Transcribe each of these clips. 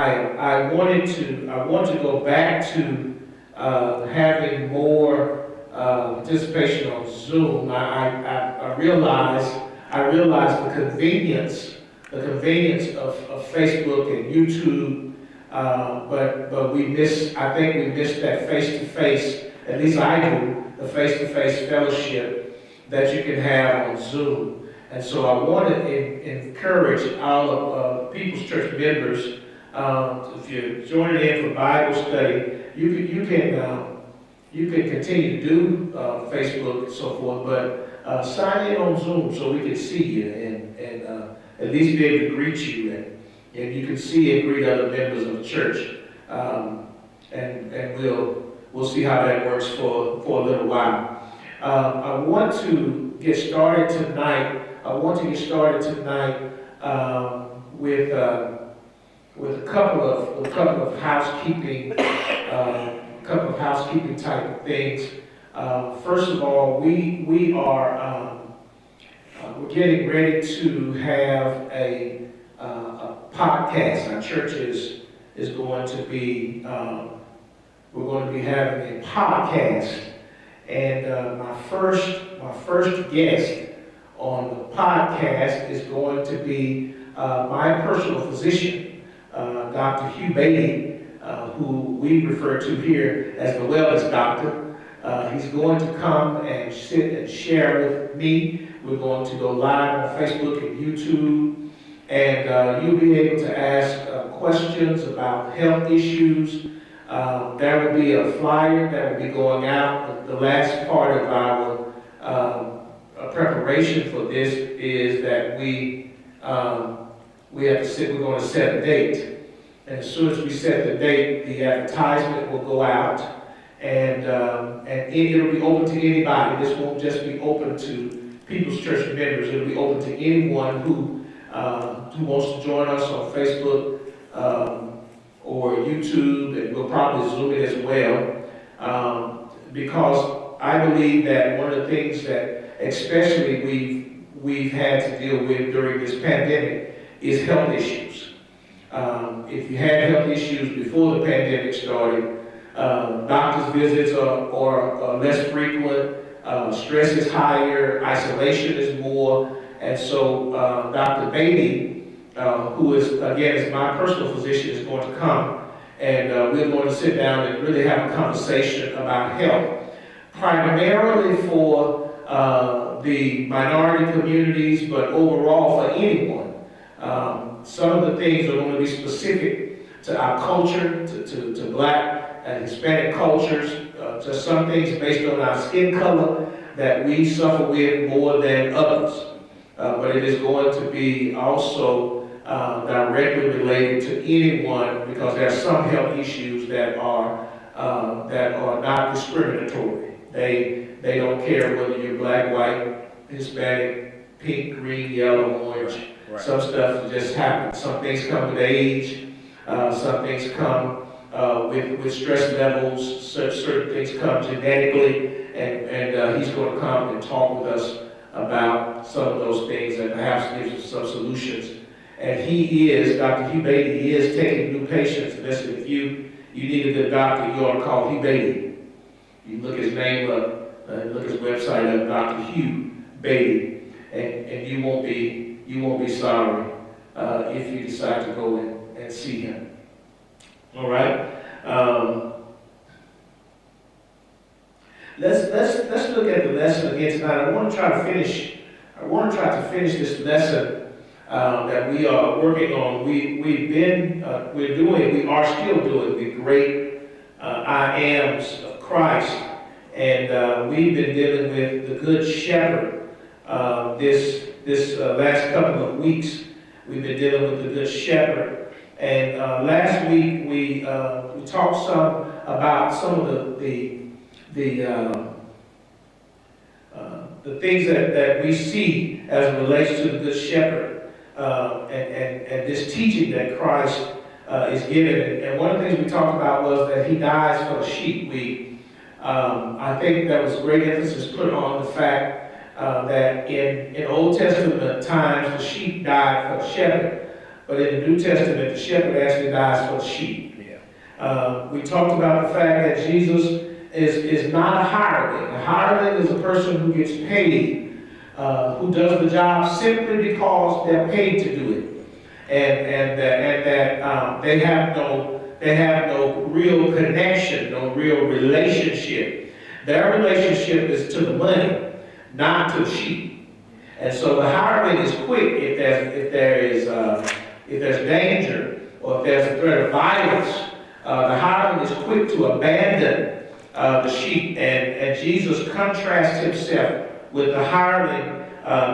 I want to go back to having more participation on Zoom. I realize the convenience of Facebook and YouTube, but I think we miss that face-to-face, at least I do, the face-to-face fellowship that you can have on Zoom. And so I want to encourage all of People's Church members, if you're joining in for Bible study, you can continue to do Facebook and so forth, but sign in on Zoom so we can see you and at least be able to greet you, and you can see and greet other members of the church, and we'll see how that works for a little while. I want to get started tonight. With a couple of housekeeping type of things. First of all, we are we're getting ready to have a podcast. Our church is going to be we're going to be having a podcast, and my first guest on the podcast is going to be my personal physician, Dr. Hugh Beatty, who we refer to here as the wellness doctor. He's going to come and sit and share with me. We're going to go live on Facebook and YouTube, and you'll be able to ask questions about health issues. There will be a flyer that will be going out. The last part of our preparation for this is that we have to sit. We're going to set a date, and as soon as we set the date, the advertisement will go out, and it'll be open to anybody. This won't just be open to People's Church members. It'll be open to anyone who wants to join us on Facebook or YouTube, and we'll probably Zoom it as well, because I believe that one of the things that especially we've had to deal with during this pandemic is health issues. If you had health issues before the pandemic started, doctor's visits are less frequent, stress is higher, isolation is more, and so Dr. Beatty, who is my personal physician, is going to come, and we're going to sit down and really have a conversation about health, primarily for the minority communities, but overall for anyone. Some of the things are going to be specific to our culture, to Black and Hispanic cultures, to some things based on our skin color that we suffer with more than others. But it is going to be also directly related to anyone, because there are some health issues that are not discriminatory. They don't care whether you're Black, white, Hispanic, pink, green, yellow, orange. Right. Some stuff just happens. Some things come with age. Some things come with stress levels. Certain things come genetically, and he's going to come and talk with us about some of those things and perhaps give us some solutions. And Dr. Hugh Beatty, he is taking new patients. Listen, if you need a good doctor, you ought to call Hugh Beatty. You look his name up, look his website up, Dr. Hugh Beatty, and you won't be sorry if you decide to go and see him. All right. Let's look at the lesson again tonight. I want to try to finish this lesson that we are working on. We are still doing the great I ams of Christ, and we've been dealing with the Good Shepherd. This last couple of weeks, we've been dealing with the Good Shepherd, and last week we talked some about some of the things that we see as it relates to the Good Shepherd, and this teaching that Christ is given. And one of the things we talked about was that he dies for the sheep. I think there was great emphasis put on the fact that in Old Testament times, the sheep died for the shepherd. but in the New Testament, the shepherd actually dies for the sheep. We talked about the fact that Jesus is not a hireling. A hireling is a person who gets paid, who does the job simply because they're paid to do it, and that they have no real connection, no real relationship. Their relationship is to the money, not to the sheep. And so the hireling is quick if there's danger or if there's a threat of violence. The hireling is quick to abandon the sheep, and Jesus contrasts himself with the hireling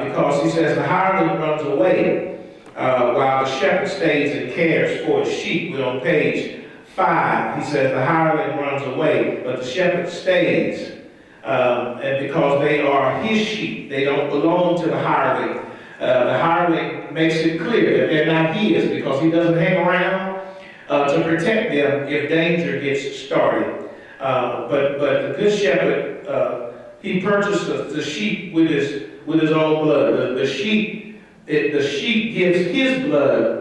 because he says the hireling runs away while the shepherd stays and cares for his sheep. We're on page 5. He says the hireling runs away, but the shepherd stays, and because they are his sheep, they don't belong to the hireling. The hireling makes it clear that they're not his because he doesn't hang around to protect them if danger gets started. But the good shepherd, he purchased the sheep with his own blood. The sheep gives his blood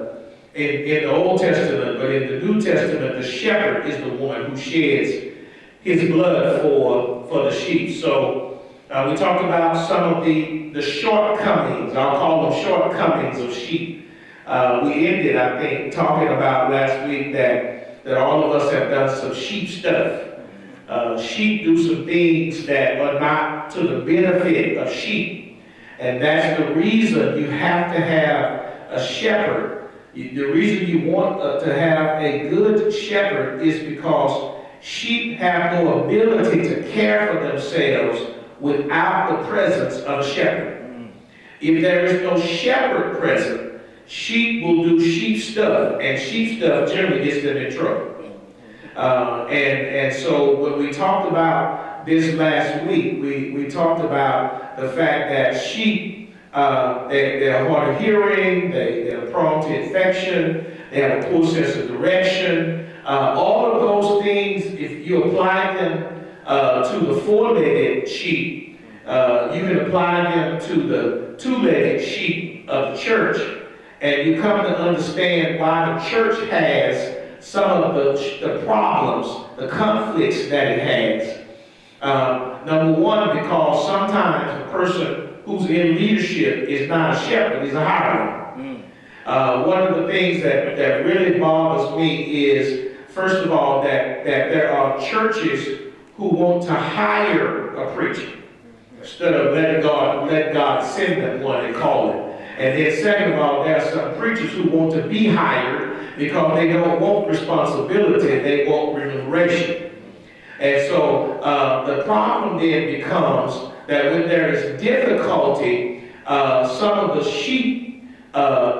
in the Old Testament, but in the New Testament, the shepherd is the one who sheds his blood for the sheep. So we talked about some of the shortcomings. I'll call them shortcomings of sheep. We ended, I think, talking about last week that all of us have done some sheep stuff. Sheep do some things that are not to the benefit of sheep. And that's the reason you have to have a shepherd. The reason you want to have a good shepherd is because sheep have no ability to care for themselves without the presence of a shepherd. If there is no shepherd present, sheep will do sheep stuff, and sheep stuff generally gets them in trouble. And so when we talked about this last week, we talked about the fact that sheep, they're hard of hearing, they're prone to infection, they have a poor sense of direction. All of those things, if you apply them to the four-legged sheep, you can apply them to the two-legged sheep of the church, and you come to understand why the church has some of the problems, the conflicts that it has. Number one, because sometimes the person who's in leadership is not a shepherd, he's a hireling. One of the things that really bothers me is, first of all, that there are churches who want to hire a preacher instead of let God send them one and call it. And then second of all, there are some preachers who want to be hired because they don't want responsibility, they want remuneration. And so the problem then becomes that when there is difficulty, some of the sheep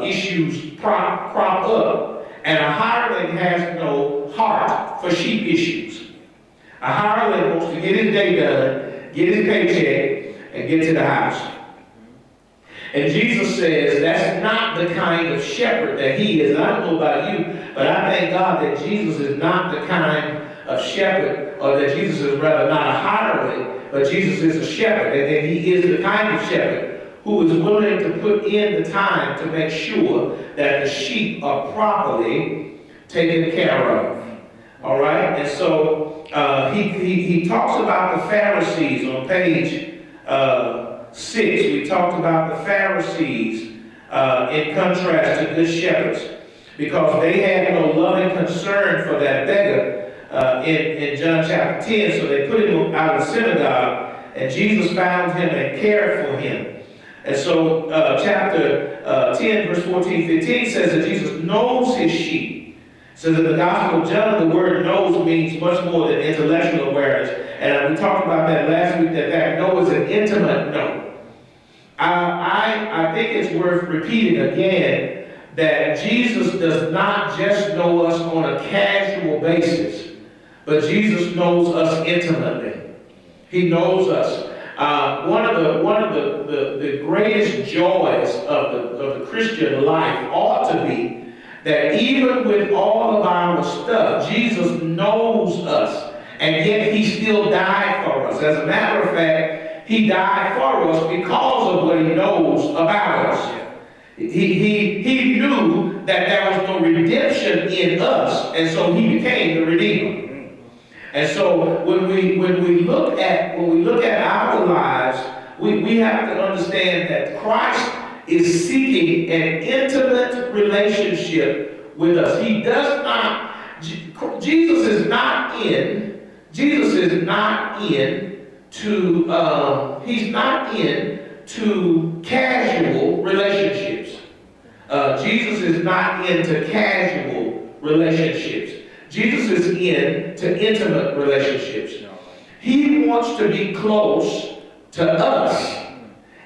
issues crop up, and a hireling has no heart for sheep issues. A hireling wants to get his day done, get his paycheck, and get to the house. And Jesus says that's not the kind of shepherd that he is. I don't know about you, but I thank God that Jesus is not the kind of shepherd, or that Jesus is rather not a hireling, but Jesus is a shepherd, and that he is the kind of shepherd who is willing to put in the time to make sure that the sheep are properly taken care of. All right? And so he talks about the Pharisees on page 6. We talked about the Pharisees in contrast to good shepherds, because they had no loving concern for that beggar in John chapter 10. So they put him out of the synagogue, and Jesus found him and cared for him. And so chapter 10, verse 14, 15 says that Jesus knows his sheep. So in the Gospel of John, the word knows means much more than intellectual awareness. And we talked about that last week, that know is an intimate know. I think it's worth repeating again that Jesus does not just know us on a casual basis, but Jesus knows us intimately. He knows us. One of the greatest joys of the Christian life ought to be that even with all of our stuff, Jesus knows us, and yet he still died for us. As a matter of fact, he died for us because of what he knows about us. He knew that there was no redemption in us, and so he became the Redeemer. And so when we look at our lives, we have to understand that Christ is seeking an intimate relationship with us. He does not, Jesus is not in to casual relationships. Jesus is not into casual relationships. Jesus is into intimate relationships. He wants to be close to us,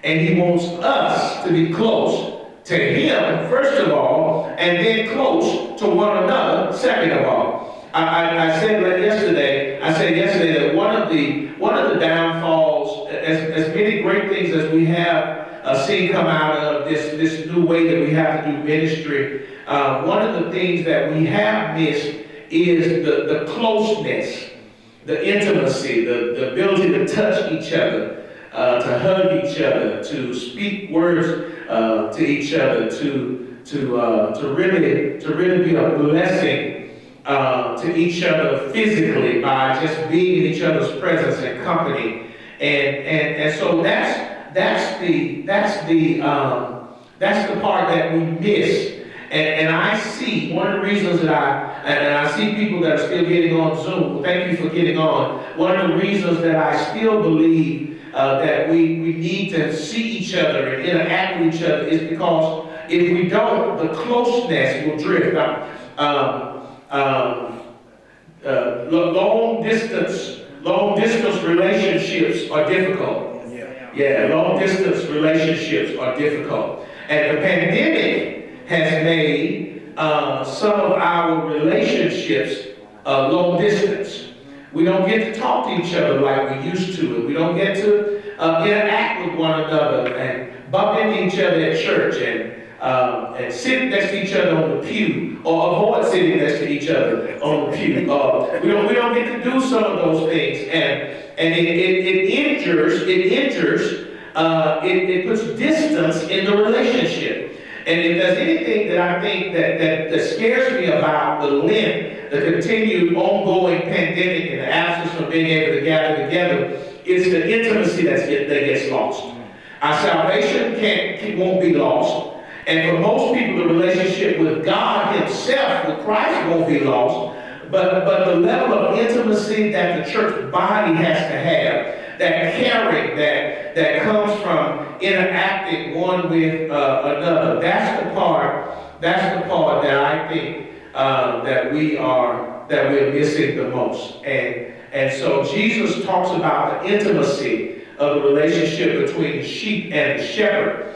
and he wants us to be close to him, first of all, and then close to one another, second of all. I said yesterday that one of the downfalls, as many great things as we have seen come out of this new way that we have to do ministry, one of the things that we have missed is the closeness, the intimacy, the ability to touch each other, to hug each other, to speak words to each other, to really be a blessing to each other physically by just being in each other's presence and company, and so that's the part that we miss. And I see one of the reasons that I see people that are still getting on Zoom. Well, thank you for getting on. One of the reasons that I still believe that we need to see each other and interact with each other is because if we don't, the closeness will drift. Long distance relationships are difficult. Yeah, long distance relationships are difficult. And the pandemic has made some of our relationships long distance. We don't get to talk to each other like we used to. We don't get to interact with one another and bump into each other at church and sit next to each other on the pew, or avoid sitting next to each other on the pew. We don't get to do some of those things, and it puts distance in the relationship. And if there's anything that I think that scares me about the continued ongoing pandemic and the absence of being able to gather together, is the intimacy that gets lost. Our salvation won't be lost. And for most people, the relationship with God himself, with Christ, won't be lost. But the level of intimacy that the church body has to have, that caring that comes from interacting one with another, that's the part that I think that we're missing the most. And so Jesus talks about the intimacy of the relationship between the sheep and the shepherd.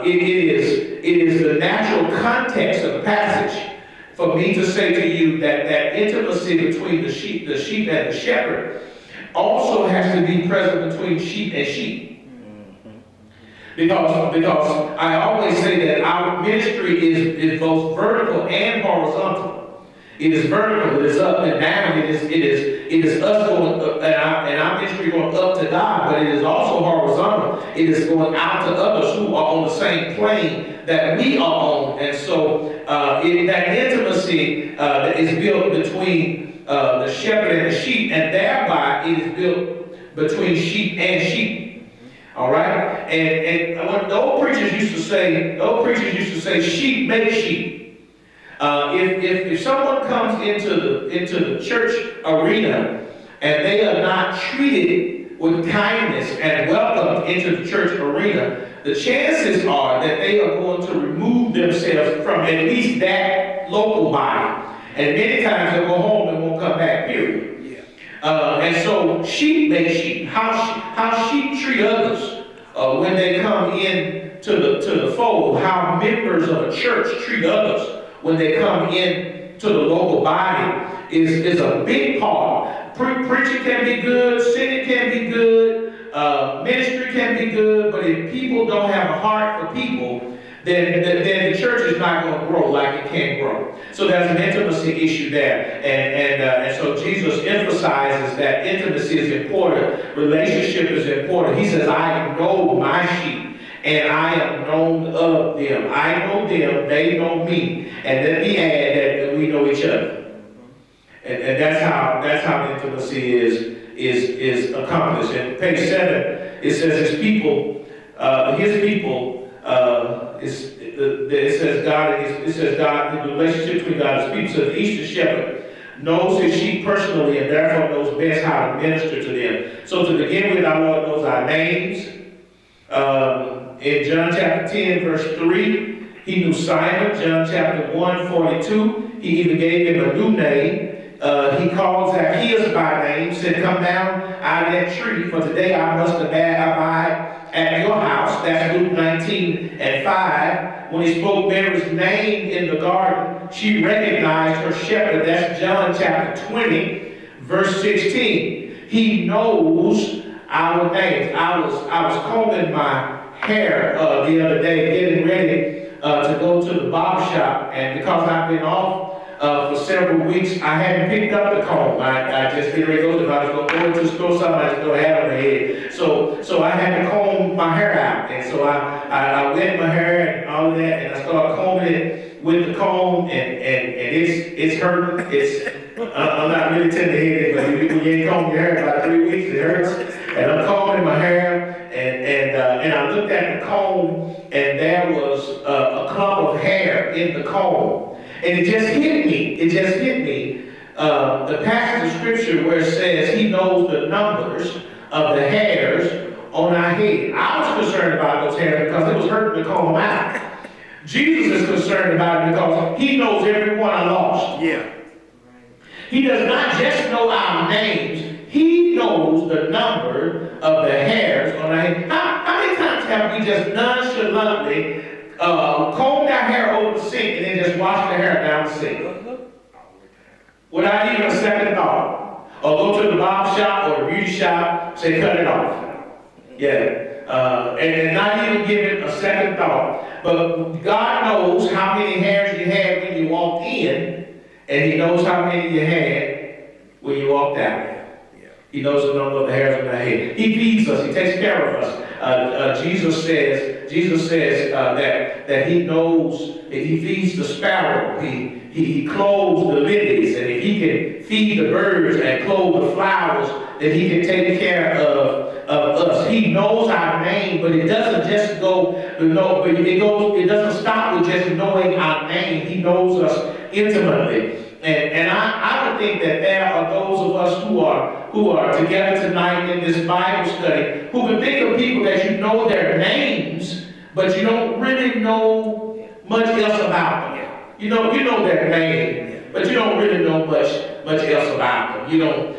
It is the natural context of the passage for me to say to you that intimacy between the sheep and the shepherd also has to be present between sheep and sheep. Because I always say that our ministry is both vertical and horizontal. It is vertical, it is up and down, it is us going up, and our ministry going up to God, but it is also horizontal. It is going out to others who are on the same plane that we are on. And so that intimacy that is built between the shepherd and the sheep, and thereby it is built between sheep and sheep. All right? And what the old preachers used to say, sheep make sheep. If someone comes into the church arena and they are not treated with kindness and welcomed into the church arena, the chances are that they are going to remove themselves from at least that local body. And many times they'll go home and won't come back, period. And so sheep make sheep. How sheep treat others when they come in to the fold, how members of a church treat others when they come in to the local body is a big part. Preaching can be good, singing can be good, ministry can be good, but if people don't have a heart for people, then the church is not going to grow like it can grow. So there's an intimacy issue there. And so Jesus emphasizes that intimacy is important. Relationship is important. He says, I know my sheep and I am known of them. I know them, they know me. And let me add that we know each other. And that's how intimacy is accomplished. And page 7, it says his people, it says God, the relationship between God and his people. So the Eastern shepherd knows his sheep personally and therefore knows best how to minister to them. So to begin with, our Lord knows our names. In John chapter 10, verse 3, he knew Simon. John chapter 1, 42, he even gave him a new name. He calls Zacchaeus by name, said, come down out of that tree, for today I must abide at your house. That's Luke 19 and 5. When he spoke Mary's name in the garden, she recognized her shepherd. That's John chapter 20, verse 16. He knows our names. I was combing my hair the other day, getting ready to go to the barber shop, and because I've been off for several weeks, I hadn't picked up the comb. I just get ready to go to. I was going to go into the store, something I was going to have on my head. So I had to comb my hair out, and so I wet my hair and all of that, and I started combing it with the comb, and it's hurting. I'm not really tender-headed, but when you ain't combed your hair about 3 weeks, it hurts. And I'm combing my hair, and I looked at the comb, and there was a clump of hair in the comb. And it just hit me. The passage of scripture where it says he knows the numbers of the hairs on our head. I was concerned about those hairs because it was hurting to comb them out. Jesus is concerned about it because he knows everyone I lost. Yeah. He does not just know our names. He knows the number of the hairs on our head. How many times have we just nonchalantly combed our hair over the sink and then just washed the hair down the sink without even a second thought? Or go to the barber shop or the beauty shop, say cut it off. Yeah. And not even give it a second thought. But God knows how many hairs you had when you walked in, and he knows how many you had when you walked out. He knows the number of the hairs on our head. He feeds us. He takes care of us. Jesus says that he knows. He feeds the sparrow. He clothes the lilies, and if he can feed the birds and clothe the flowers, then he can take care of us. He knows our name, but it doesn't just go. It doesn't stop with just knowing our name. He knows us intimately. And I would think that there are those of us who are together tonight in this Bible study who can think of people that you know their names, but you don't really know much else about them. You know their name, but you don't really know much else about them. You don't.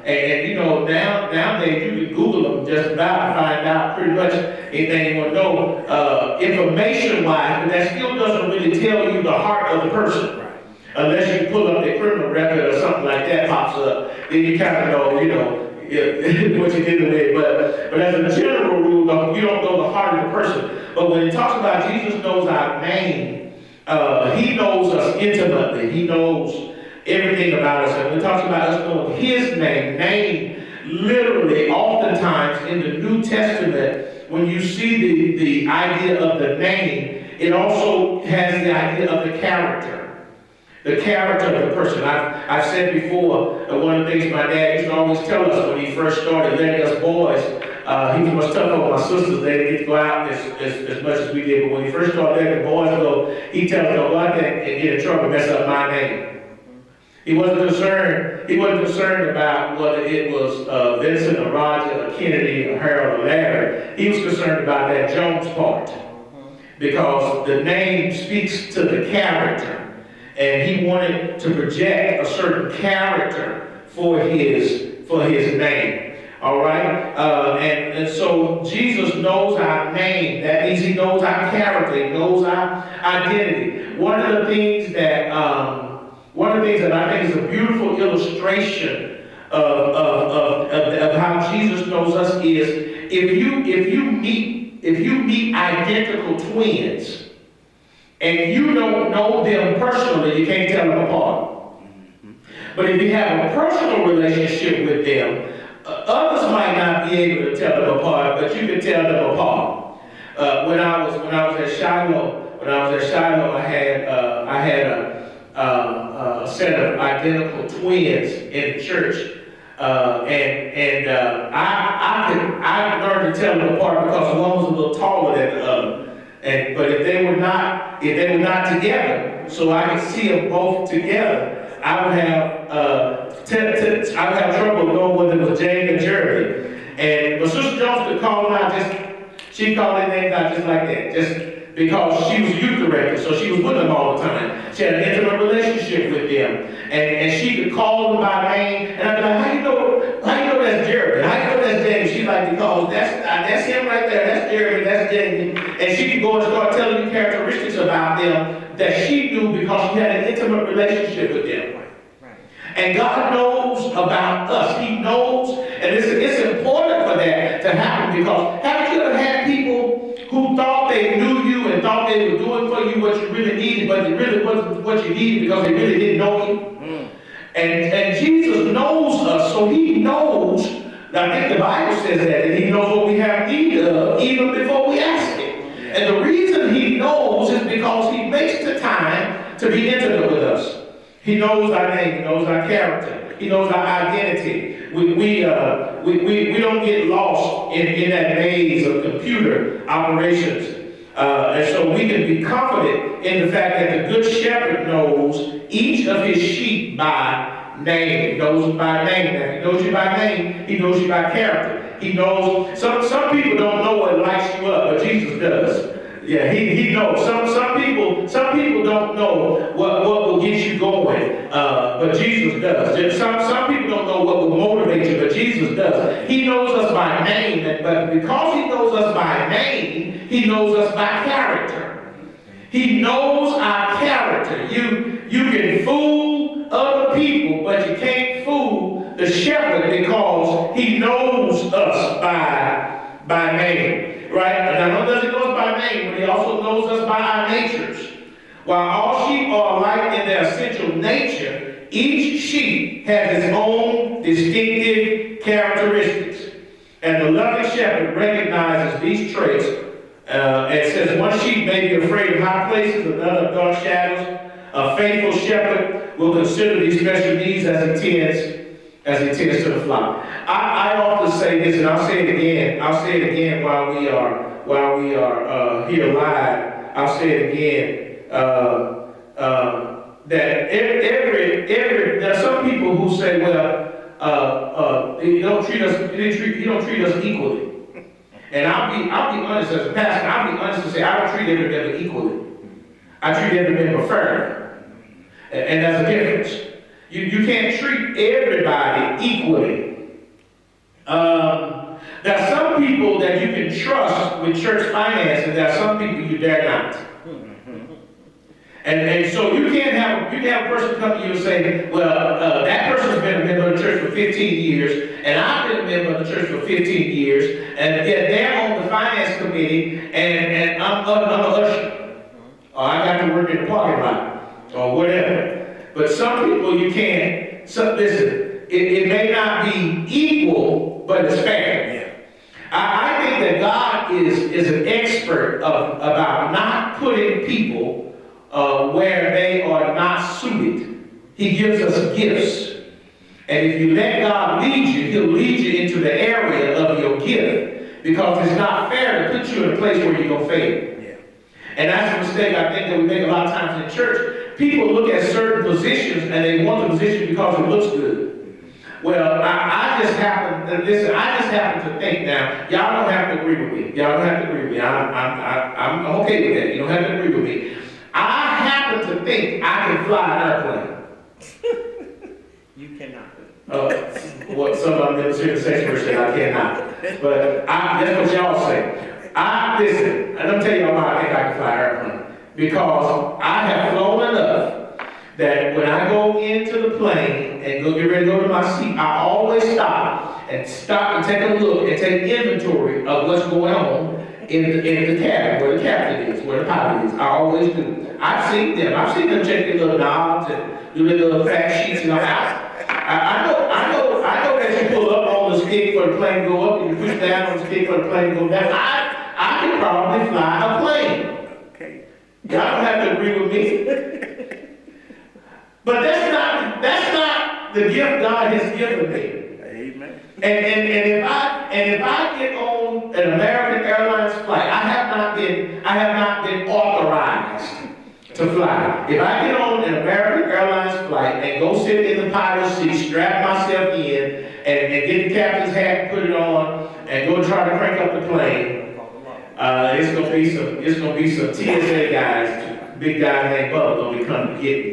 And you know, nowadays you can Google them just about to find out pretty much anything you want to know information-wise, but that still doesn't really tell you the heart of the person. Unless you pull up their criminal record or something like that pops up, then you kind of know, what you're dealing with. But as a general rule, you don't know the heart of the person. But when it talks about Jesus knows our name, he knows us intimately. He knows everything about us. And when it talks about us knowing his name literally, oftentimes in the New Testament, when you see the idea of the name, it also has the idea of the character. The character of the person. I've said before, one of the things my dad used to always tell us when he first started letting us boys, he was tough on my sisters. They didn't get to go out as much as we did. But when he first started letting the boys go, he tells them, go out there and get in trouble, mess up my name. He wasn't concerned about whether it was Vincent or Roger or Kennedy or Harold or Larry. He was concerned about that Jones part. Because the name speaks to the character. And he wanted to project a certain character for his name. All right? And so Jesus knows our name. That means he knows our character. He knows our identity. One of the things that I think is a beautiful illustration of how Jesus knows us is if you meet identical twins, and you don't know them personally, you can't tell them apart. But if you have a personal relationship with them, Others might not be able to tell them apart, but you can tell them apart. When I was at Shiloh, I had a set of identical twins in the church, and I learned to tell them apart because one was a little taller than the other. But if they were not together, so I could see them both together, I would have trouble knowing whether it was Jane or Jeremy. And but Sister Jones could call them out she called their names out just like that, just because she was a youth director, so she was with them all the time. She had an intimate relationship with them, and she could call them by name. And I'd be like, how you know that's Jeremy? How you know that's Jamie? She's like, because that's him right there. That's Jeremy. That's Jamie. And she could go and start telling you characteristics about them that she knew because she had an intimate relationship with them. And God knows about us. He knows, and it's important for that to happen, because haven't you ever had people who thought they knew you and thought they were doing for you what you really needed, but it really wasn't what you needed because they really didn't know you? And Jesus knows us, so he knows, I think the Bible says that he knows what we have need of even before we ask him. And the reason he knows is because he makes the time to be intimate with us. He knows our name. He knows our character. He knows our identity. We don't get lost in that maze of computer operations. And so we can be confident in the fact that the Good Shepherd knows each of his sheep by name. He knows them by name. Now, if he knows you by name, he knows you by character. He knows, some people don't know what lights you up, but Jesus does. Yeah, he knows. Some people don't know what will get you going, but Jesus does. Some people don't know what will motivate you, but Jesus does. He knows us by name, but because he knows us by name, he knows us by character. He knows our character. You can fool other people, but you can't fool the shepherd because he knows us by name. Right? And not only does he know us by name, but he also knows us by our natures. While all sheep are alike in their essential nature, each sheep has its own distinctive characteristics. And the loving shepherd recognizes these traits and says one sheep may be afraid of high places, another of dark shadows. A faithful shepherd will consider these special needs as he tends to the flock. I often say this, and I'll say it again while we are here live. I'll say it again. That every there are some people who say, well, you don't treat us equally. And I'll be honest as a pastor. I'll be honest and say I don't treat every member equally. I treat every member fairly, and there's a difference. You can't treat everybody equally. There are some people that you can trust with church finance, and there are some people you dare not. And so you can have a person come to you and say, well, that person's been a member of the church for 15 years, and I've been a member of the church for 15 years, and yet they're on the finance committee, and I'm an usher, or I got to work in the parking lot, or whatever. But some people you can't. So listen, it may not be equal, but it's fair. Yeah. I think that God is an expert about not putting people where they are not suited. He gives us gifts. And if you let God lead you, he'll lead you into the area of your gift, because it's not fair to put you in a place where you're going to fail. Yeah. And that's a mistake I think that we make a lot of times in church. People look at certain positions and they want the position because it looks good. Well, I just happen to think now, y'all don't have to agree with me. Y'all don't have to agree with me. I'm okay with that. You don't have to agree with me. I happen to think I can fly an airplane. You cannot. What some of them in the section say I cannot. But that's what y'all say. Listen, and let me tell you why I think I can fly an airplane. Because I have flown enough that when I go into the plane and get ready to go to my seat, I always stop and take a look and take inventory of what's going on in the cabin, where the captain is, where the pilot is. I always do. I've seen them check their little knobs and do their little fact sheets and all that. I know that you pull up on the stick for the plane to go up, and you push down on the stick for the plane to go down. I can probably fly a plane. Okay. Y'all don't have to agree with me. But that's not the gift God has given me. Amen. And if I get on an American Airlines flight, I have not been authorized to fly. If I get on an American Airlines flight and go sit in the pilot's seat, strap myself in, and get the captain's hat and put it on, and go try to crank up the plane, it's gonna be some TSA guys, big guys named Bubba, gonna be coming to get me.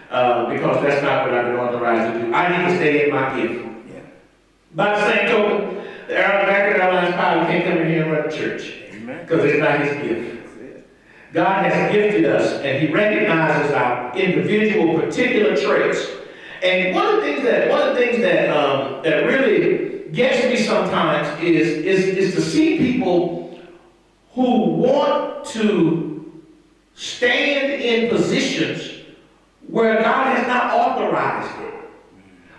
Because that's not what I've been authorized to do. I need to stay in my gift. Yeah. By the same token, the American Airlines pilot can't come in here and run the church. Amen. Because it's not his gift. God has gifted us, and he recognizes our individual particular traits. And one of the things that really gets me sometimes is to see people who want to stand in positions where God has not authorized it.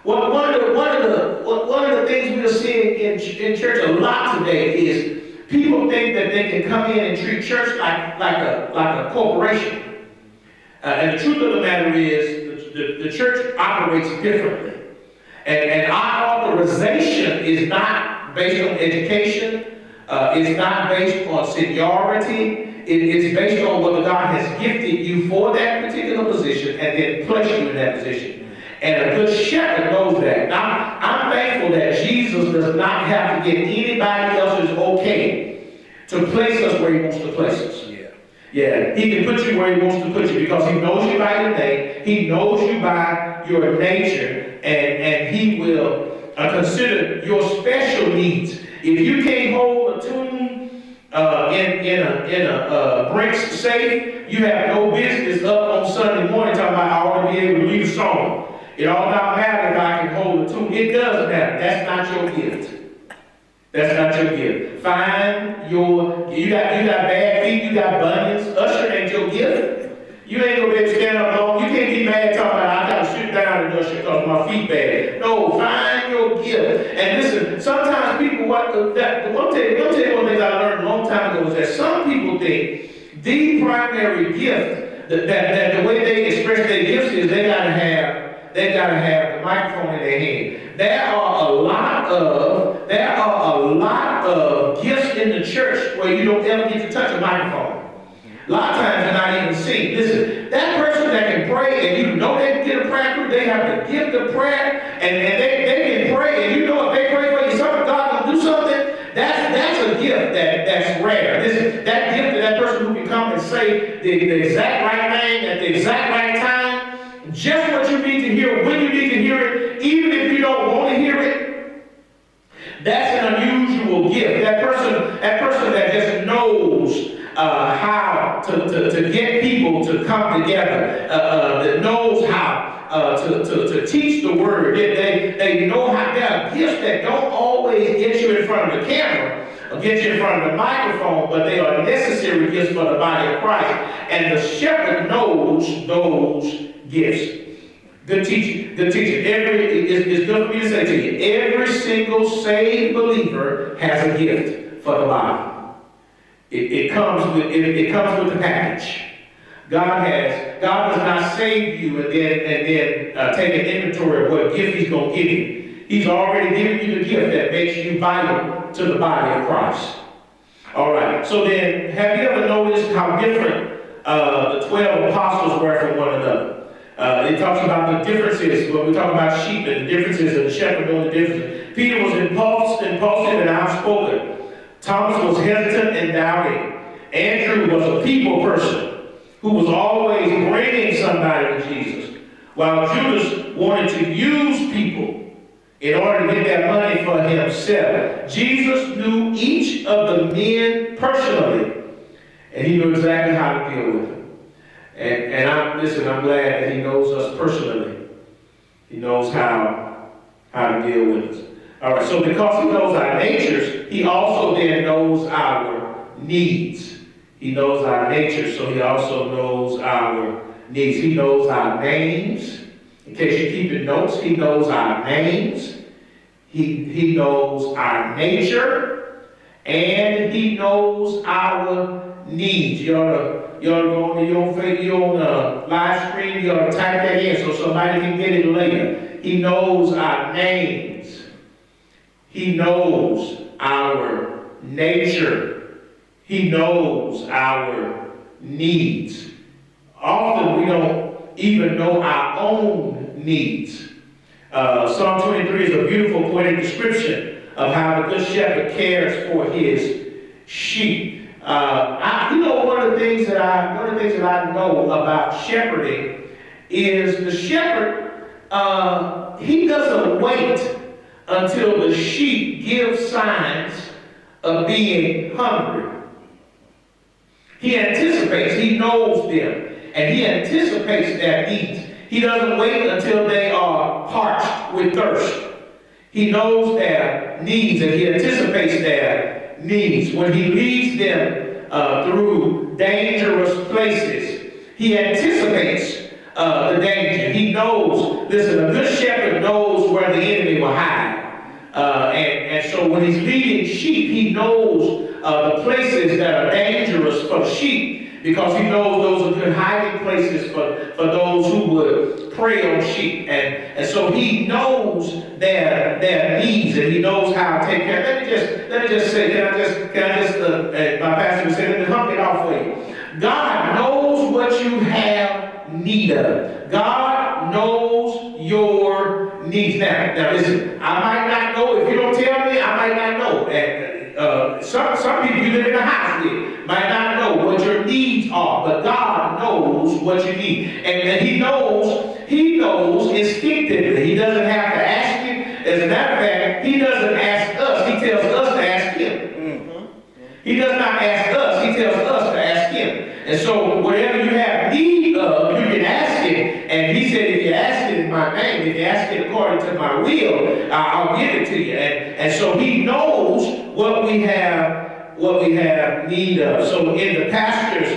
Well, one of the things we're seeing in church a lot today is people think that they can come in and treat church like a corporation. And the truth of the matter is the church operates differently. And our authorization is not based on education. It's not based on seniority. It's based on whether God has gifted you for that particular position and then placed you in that position. And a good shepherd knows that. Now, I'm thankful that Jesus does not have to get anybody else's okay to place us where he wants to place us. Yeah, he can put you where he wants to put you because he knows you by your name, he knows you by your nature, and he will consider your special needs. If you can't hold a tune in a Brinks safe, you have no business up on Sunday morning talking about I ought to be able to lead a song. It all not matter if I can hold a tune. It does matter. That's not your gift. That's not your gift. Find you got bad feet, you got bunions. Usher ain't your gift. You ain't gonna be able to stand up long. You can't be mad talking about I gotta sit down and usher because my feet bad. No, find your gift. And listen, sometimes people one thing I learned a long time ago is that some people think the primary gift that the way they express their gifts is they gotta have the microphone in their hand. There are a lot of gifts in the church where you don't ever get to touch a microphone. A lot of times you're not even seen. Listen, that person that can pray and you know they can get a prayer through, they have the gift of prayer and they can pray and you know if they pray for you, something God will do something. That's a gift that's rare. Listen, that gift of that person who can come and say the exact right thing at the exact right time, just what you need to hear, when you need to hear it, even if you don't want to hear it. That's an unusual gift. That person that just knows how to get people to come together, that knows how to teach the word. They know how. There are gifts that don't always get you in front of the camera or get you in front of the microphone, but they are necessary gifts for the body of Christ. And the shepherd knows those gifts. Good teaching. It's good for me to say to you, every single saved believer has a gift for the body. It comes with the package. God does not save you and then take an inventory of what gift he's going to give you. He's already given you the gift that makes you vital to the body of Christ. All right. So then, have you ever noticed how different the 12 apostles were from one another? It talks about the differences when we talk about sheep and the differences and the shepherd knowing the differences. Peter was impulsive and outspoken. Thomas was hesitant and doubting. Andrew was a people person who was always bringing somebody to Jesus. While Judas wanted to use people in order to get that money for himself. Jesus knew each of the men personally, and he knew exactly how to deal with them. And I'm glad that he knows us personally. He knows how to deal with us. All right, so because he knows our natures, he also then knows our needs. He knows our nature, so he also knows our needs. He knows our names. In case you're keeping notes, he knows our names. He knows our nature, and he knows our needs. You ought to go on your live stream, you ought to type that in so somebody can get it later. He knows our names. He knows our nature. He knows our needs. Often we don't even know our own needs. Psalm 23 is a beautiful poetic description of how the Good Shepherd cares for his sheep. One of the things that I know about shepherding is the shepherd. He doesn't wait until the sheep give signs of being hungry. He anticipates. He knows them, and he anticipates their needs. He doesn't wait until they are parched with thirst. He knows their needs, and he anticipates their needs. When he leads them through dangerous places, he anticipates the danger. He knows, listen, a good shepherd knows where the enemy will hide. And so when he's leading sheep, he knows the places that are dangerous for sheep, because he knows those are good hiding places for those who would prey on sheep. And so he knows their needs, and he knows how to take care. Let me just say, my pastor would say, let me hump it off for you. God knows what you have need of. God knows your needs. Now listen, I might not know. If you don't tell me, I might not know. And some people you live in the house with might not know what your needs are, but God knows what you need. And he knows instinctively. He doesn't have to ask you. As a matter of fact, he doesn't ask us. He tells us to ask him. He does not ask us. He tells us to ask him. And so whatever you have need of, you can ask it. And he said, if you ask it in my name, if you ask it according to my will, I'll give it to you. And so he knows what we have need of. So in the pastures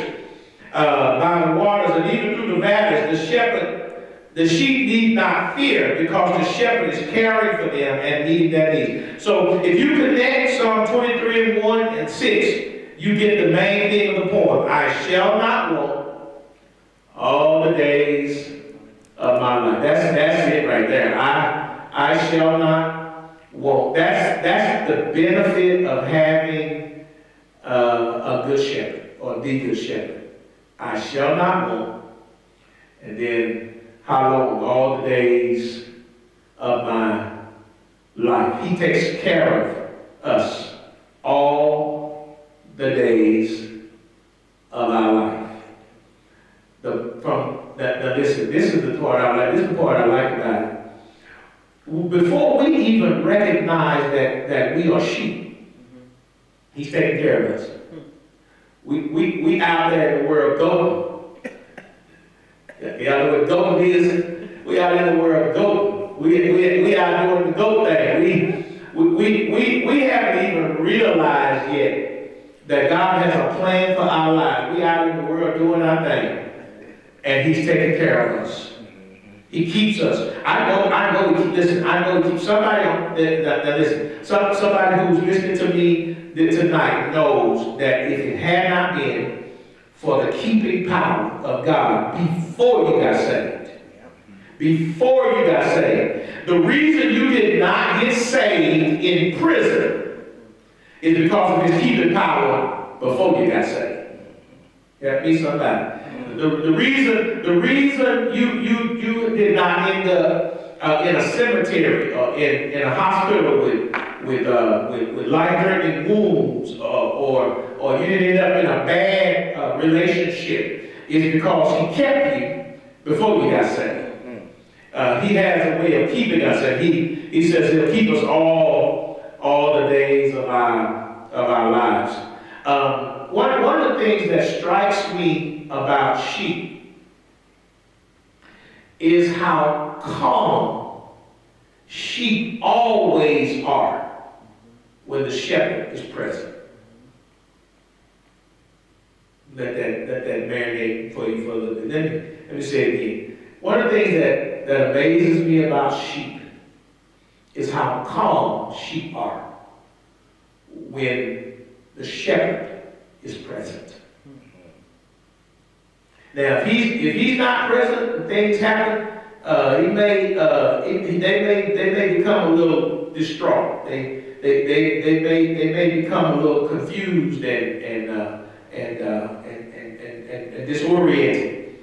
by the waters, and even through the valleys, the sheep need not fear, because the shepherd is caring for them and meeting their needs. So if you connect Psalm 23 and 1 and 6, you get the main thing of the poem. I shall not want all the days of my life. That's it right there. I shall not want. That's the benefit of having a good shepherd, or the good shepherd. I shall not want. And then how long? All the days of my life. He takes care of us all the days of our life. Listen, this is the part I like. This is the part I like about it. Before we even recognize that we are sheep, he's taking care of us. We out there in the world going. You know what goat is? We out in the world goat. We out doing the goat thing. We haven't even realized yet that God has a plan for our lives. We out in the world doing our thing, and he's taking care of us. He keeps us. I know he keeps, listen, I know he keeps somebody listen. Somebody who's listening to me tonight knows that if it had not been for the keeping power of God before you got saved. Before you got saved. The reason you did not get saved in prison is because of his keeping power before you got saved. That means somebody. The reason you did not end up in a cemetery or in a hospital with life-threatening wounds, or you didn't end up in a bad relationship, is because he kept you before you got saved. He has a way of keeping us, and he says he'll keep us all the days of our lives. One of the things that strikes me about sheep is how calm sheep always are when the shepherd is present. Let that marinate for you for a little bit. Let me say it again. One of the things that amazes me about sheep is how calm sheep are when the shepherd is present. Now, if he's not present and things happen, they may become a little distraught. They may become a little confused and disoriented.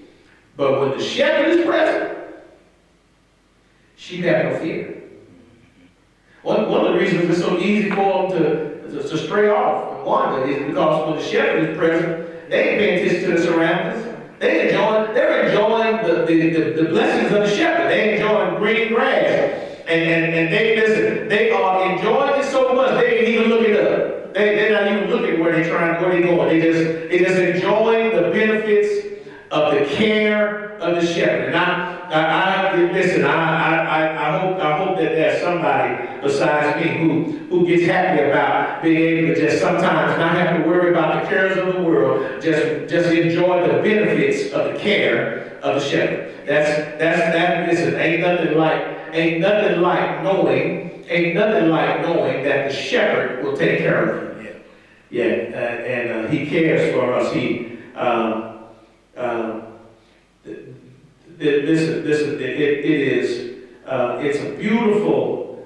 But when the shepherd is present, sheep have no fear. One of the reasons it's so easy for them to stray off and wander is because when the shepherd is present, they ain't paying attention to the surroundings. They're enjoying the blessings of the shepherd. They're enjoying green grass. And they are enjoying it so much they ain't even looking up. They're not even looking where they're going. They just enjoying the benefits of the care of the shepherd. And I hope that there's somebody besides me who gets happy about being able to just sometimes not have to worry about the cares of the world, just enjoy the benefits of the care of the shepherd. Listen, ain't nothing like knowing that the shepherd will take care of you. And he cares for us.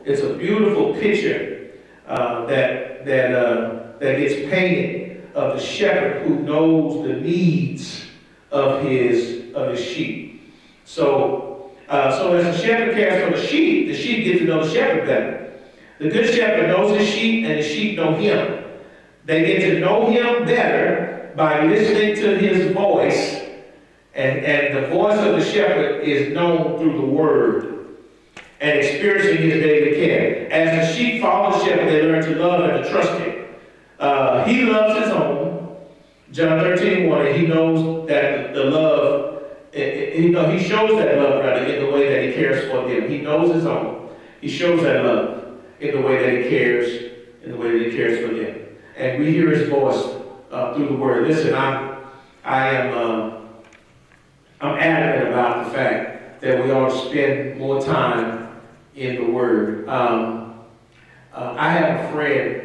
It's a beautiful picture that gets painted of the shepherd who knows the needs of his sheep. So as the shepherd cares for the sheep get to know the shepherd better. The good shepherd knows his sheep, and the sheep know him. They get to know him better by listening to his voice, and the voice of the shepherd is known through the word and experiencing his daily care. As the sheep follow the shepherd, they learn to love and to trust him. He loves his own, John 13:1, and he knows that the love. He shows that love rather in the way that he cares for them. He knows his own. He shows that love in the way that he cares, for them. And we hear his voice through the word. Listen, I'm adamant about the fact that we ought to spend more time in the word. I have a friend.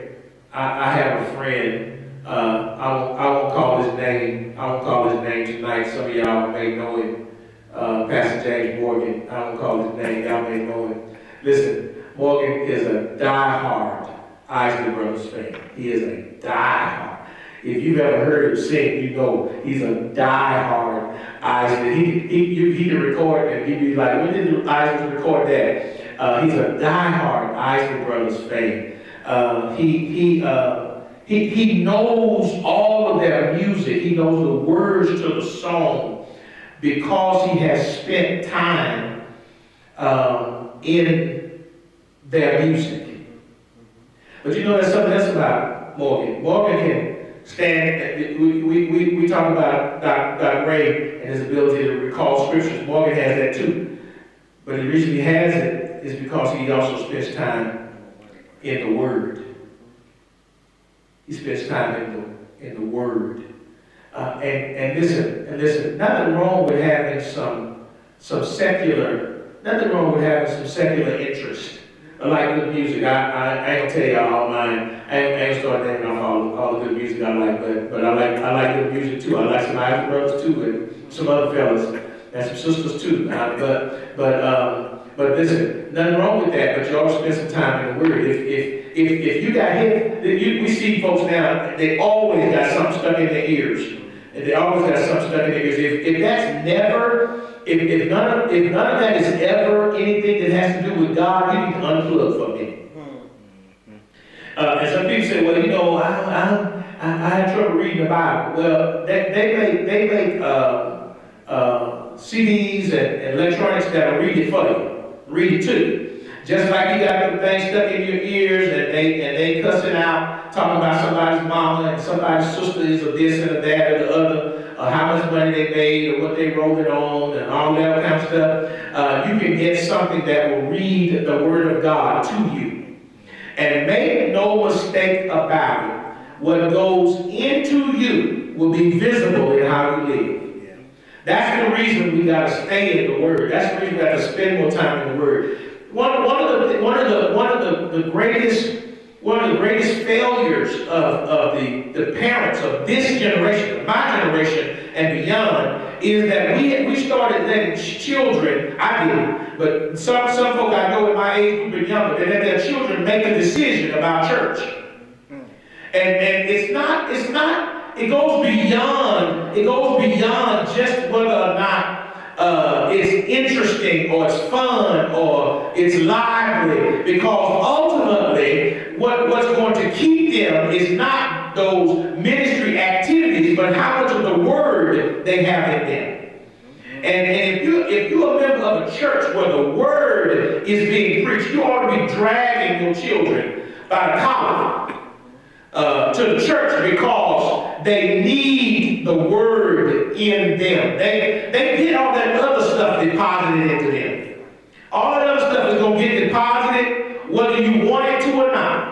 I won't call his name. I won't call his name tonight. Some of y'all may know him. Pastor James Morgan. I won't call his name. Y'all may know him. Listen, Morgan is a die-hard Isley Brothers fan. He is a die-hard. If you've ever heard him sing, you know he's a die-hard Isley. He can record and he'd be like, when did the Isleys record that? He's a die-hard Isley Brothers fan. He knows all of their music. He knows the words to the song because he has spent time in their music. But you know, there's something else about Morgan. Morgan can stand. We talk about Dr. Ray and his ability to recall scriptures. Morgan has that too. But the reason he has it is because he also spends time in the Word. He spends time in the Word. And listen, nothing wrong with having some secular interest. I like good music. I ain't gonna tell y'all all mine. I ain't gonna start naming off all the good music I like, but I like good music too. I like some Isley Brothers too, and some other fellas, and some sisters too. But listen, nothing wrong with that. But you also spend some time in the Word. If you got hit, we see folks now. They always got something stuck in their ears. And they always got something stuck in their ears. If that's never, if none of that is ever anything that has to do with God, you need to unplug from it. And some people say, well, you know, I had trouble reading the Bible. Well, they make CDs and electronics that will read it for you, read it to you. Just like you got them things stuck in your ears and they cussing out, talking about somebody's mama and somebody's sister is of this and of that or the other, or how much money they made or what they wrote it on and all that kind of stuff. You can get something that will read the Word of God to you. And make no mistake about it, what goes into you will be visible in how you live. Yeah. That's the reason we got to stay in the Word. That's the reason we got to spend more time in the Word. One of one of the greatest failures of the parents of this generation, of my generation and beyond, is that we started letting children, I didn't, but some folk I know in my age group and younger, they let their children make a decision about church. And it's not, it goes beyond just whether or not it's interesting or it's fun or it's lively, because ultimately what's going to keep them is not those ministry activities, but how much of the word they have in them. And if you're a member of a church where the word is being preached, you ought to be dragging your children by the collar to the church, because they need the word in them. They get all that other stuff deposited into them. All that other stuff is going to get deposited whether you want it to or not.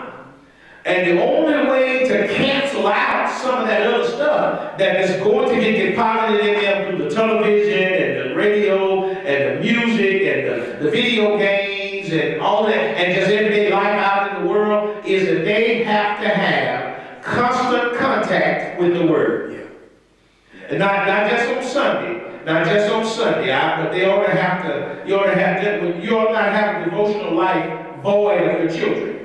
And the only way to cancel out some of that other stuff that is going to get deposited in them through the television and the radio and the music and the video games and all that, and just everyday life out in the world, is that they have to have constant contact with the Word. Yeah. And not just on Sunday, but they ought to have to, you ought not have a devotional life void of your children.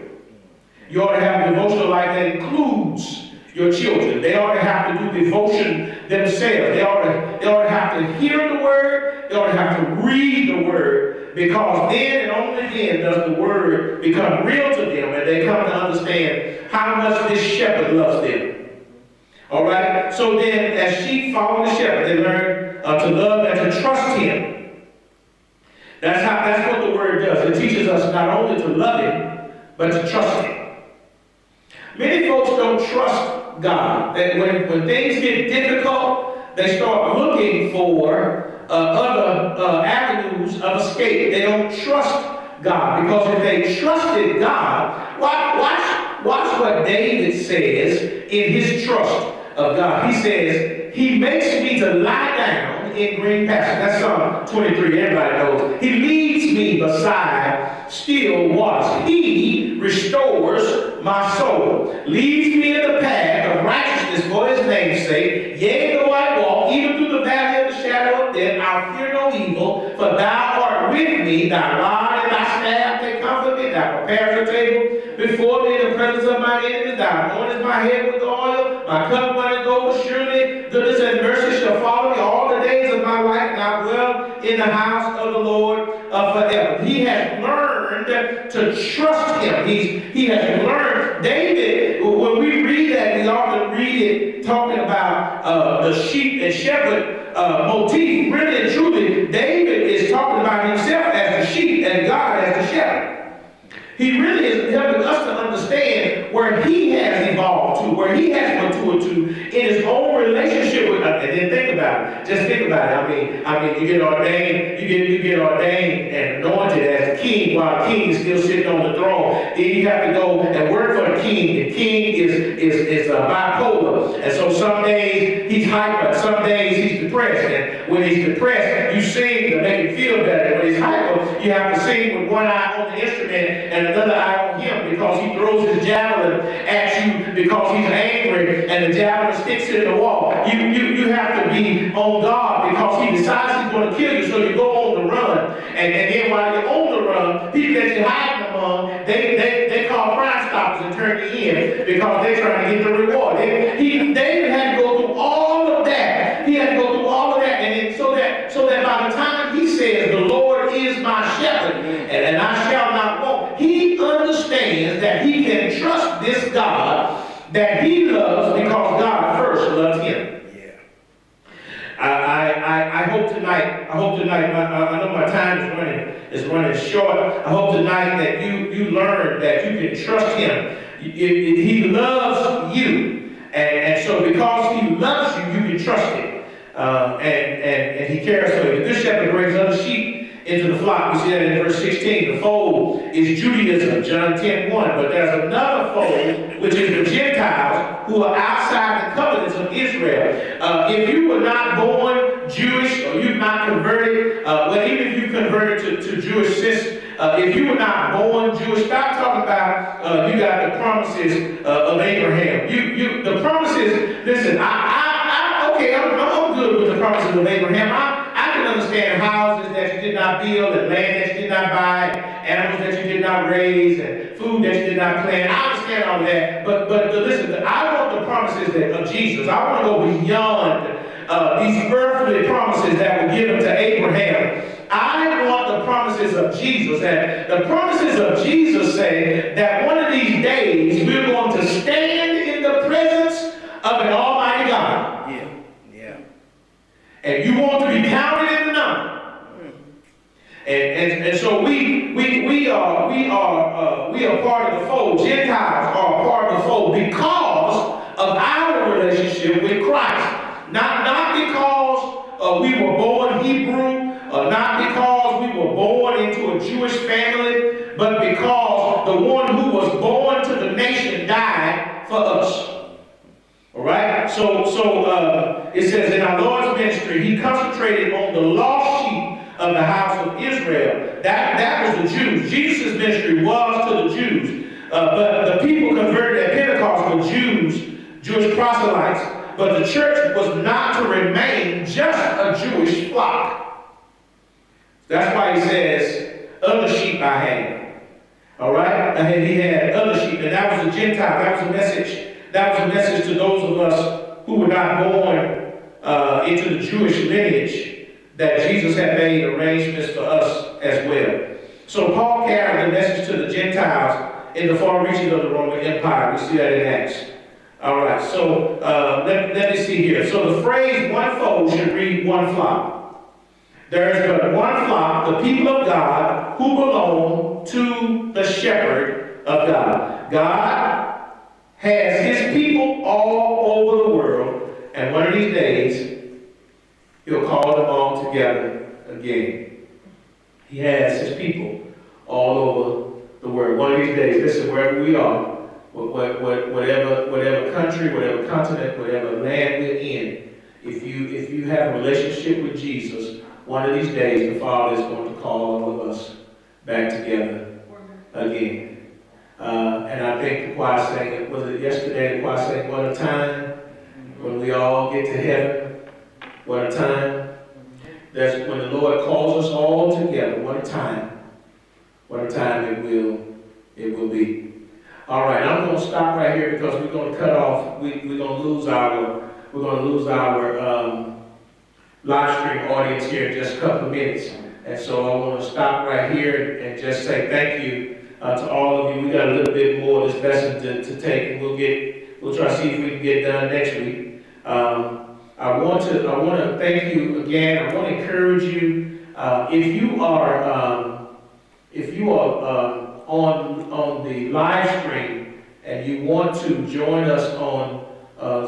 You ought to have a devotional life that includes your children. They ought to have to do devotion themselves. They ought to have to hear the Word. They ought to have to read the Word, because then and only then does the Word become real to them, and they come to understand how much this shepherd loves them. All right? So then, as sheep follow the shepherd, they learn to love and to trust him. That's what the Word does. It teaches us not only to love him, but to trust him. Many folks don't trust God. That when things get difficult, they start looking for other avenues of escape. They don't trust God, because if they trusted God, watch what David says in his trust of God. He says, "He makes me to lie down in green pastures." That's Psalm 23. Everybody knows. "He leads me beside still waters. He restores my soul. Leads me in the path of righteousness for his name's sake. Yea, though I walk even through the valley of the shadow of death, I'll fear no evil, for thou art with me. Thy rod and thy staff, they comfort me. Thou preparest a table before me in the presence of my enemies. Thou anointest my head with oil. My cup runneth over. Surely goodness and mercy shall follow me all the days of my life, and I dwell in the house of the Lord forever." He has learned to trust him. He has learned. David, when we read that, we often read it talking about the sheep and shepherd motif. Really and truly, David is talking about himself as the sheep and God as the shepherd. He really is helping us to understand where he has evolved to, where he has matured to in his own relationship with us. And then think about it. Just think about it. I mean, you get ordained and anointed as a king while the king is still sitting on the throne. Then you have to go and work for the king. The king is bipolar. And so some days he's hyper, some days he's depressed. And when he's depressed, you sing to make him feel better. When he's hyper, you have to sing with one eye on the instrument and another eye on him, because he throws his javelin at you because he's angry, and the javelin sticks in the wall. You have to be on guard, because he decides he's going to kill you, so you go on the run. And then while you're on the run, people that you're hiding among, they call Crime Stoppers and turn you in, because they're trying to get the reward. David had to go through all of that. He had to go through all of that, and so that by the time he says, "The Lord is my shepherd, and I shall not want," he understands that he can trust this God that he loves, because God first loved him. I hope tonight, I know my time is running short. I hope tonight that you learn that you can trust him. He loves you. And so because he loves you, you can trust him. And he cares for you. The good shepherd brings other sheep into the flock. We see that in verse 16. The fold is Judaism, John 10:1. But there's another fold, which is the Gentiles, who are outside the covenants of Israel. If you were not born Jewish, or you've not converted, even if you converted to Jewish since if you were not born Jewish, stop talking about you got the promises of Abraham. The promises. Listen, okay, I'm good with the promises of Abraham. I can understand houses that you did not build, and land that you did not buy, animals that you did not raise, and food that you did not plant. I understand all of that. But listen, I want the promises of Jesus. I want to go beyond these earthly promises that were given to Abraham. I want the promises of Jesus. And the promises of Jesus say that one of these days we're going to stand in the presence of an almighty God. Yeah. And you want to be counted in the number. And so we are part of the fold. Gentiles are part of the fold because of our relationship with Christ. Not because we were born Hebrew, not because we were born into a Jewish family, but because the one who was born to the nation died for us. All right? So it says in our Lord's ministry, he concentrated on the lost sheep of the house of Israel. That was the Jews. Jesus' ministry was to the Jews. But the people converted at Pentecost were Jews, Jewish proselytes. But the church was not to remain just a Jewish flock. That's why he says, other sheep I have. All right? And he had other sheep, and that was the Gentile. That was a message. That was a message to those of us who were not born into the Jewish lineage, that Jesus had made arrangements for us as well. So Paul carried the message to the Gentiles in the far reaches of the Roman Empire. We see that in Acts. All right, so let me see here. So the phrase one fold should read one flock. There is but one flock, the people of God, who belong to the shepherd of God. God has his people all over the world, and one of these days, he'll call them all together again. He has his people all over the world. One of these days, listen, wherever we are, whatever country, whatever continent, whatever land we're in, if you have a relationship with Jesus, one of these days the Father is going to call all of us back together again. And I think the choir sang, was it yesterday, the choir sang, what a time when we all get to heaven. What a time. That's when the Lord calls us all together. What a time. What a time it will be. All right, I'm going to stop right here because we're going to cut off. We're going to lose our live stream audience here in just a couple of minutes. And so I want to stop right here and just say thank you to all of you. We got a little bit more of this lesson to take, and we'll try to see if we can get done next week. I want to thank you again. I want to encourage you. If you are on the live stream and you want to join us on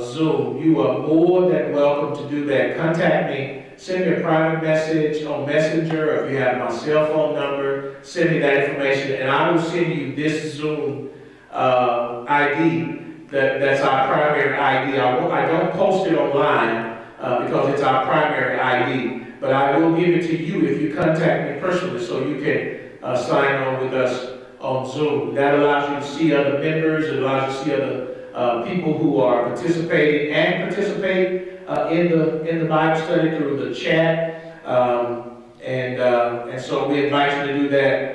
Zoom, you are more than welcome to do that. Contact me. Send me a private message on Messenger, or if you have my cell phone number, send me that information, and I will send you this Zoom ID. That's our primary ID. I don't post it online because it's our primary ID, but I will give it to you if you contact me personally, so you can sign on with us on Zoom. That allows you to see other members. It allows you to see other people who are participating and participate in the Bible study through the chat. And so we invite you to do that.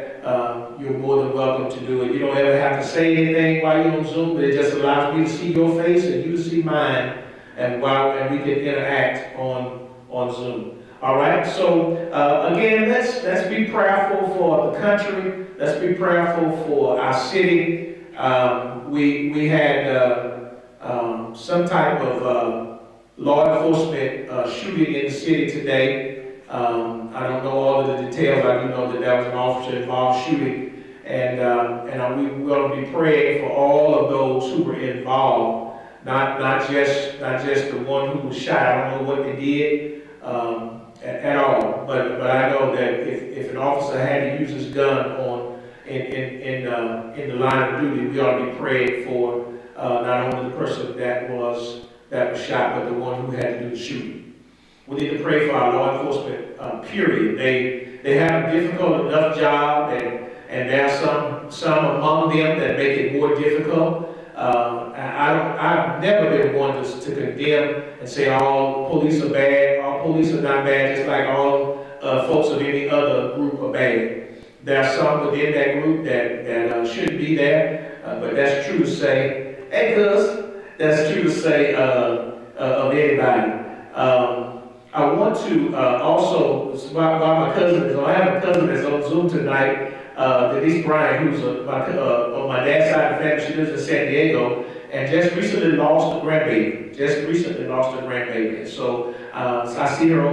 You're more than welcome to do it. You don't ever have to say anything while you're on Zoom, but it just allows me to see your face and you to see mine, and we can interact on Zoom. All right. So again, let's be prayerful for the country. Let's be prayerful for our city. We had some type of law enforcement shooting in the city today. I don't know all of the details. I do know that was an officer-involved shooting, and we're going to be praying for all of those who were involved, not just the one who was shot. I don't know what they did at all, but I know that if an officer had to use his gun in the line of duty, we ought to be praying for not only the person that was shot, but the one who had to do the shooting. We need to pray for our law enforcement, period. They have a difficult enough job, and and there are some among them that make it more difficult. I've never been one to condemn and say all police are bad, all police are not bad, just like all folks of any other group are bad. There are some within that group that shouldn't be there, but that's true to say. Hey, cuz, that's true to say of anybody. I want to also, while my cousin is on, I have a cousin that's on Zoom tonight, Denise Bryan, who's on my dad's side of the family. She lives in San Diego and just recently lost a grandbaby. And so I see her on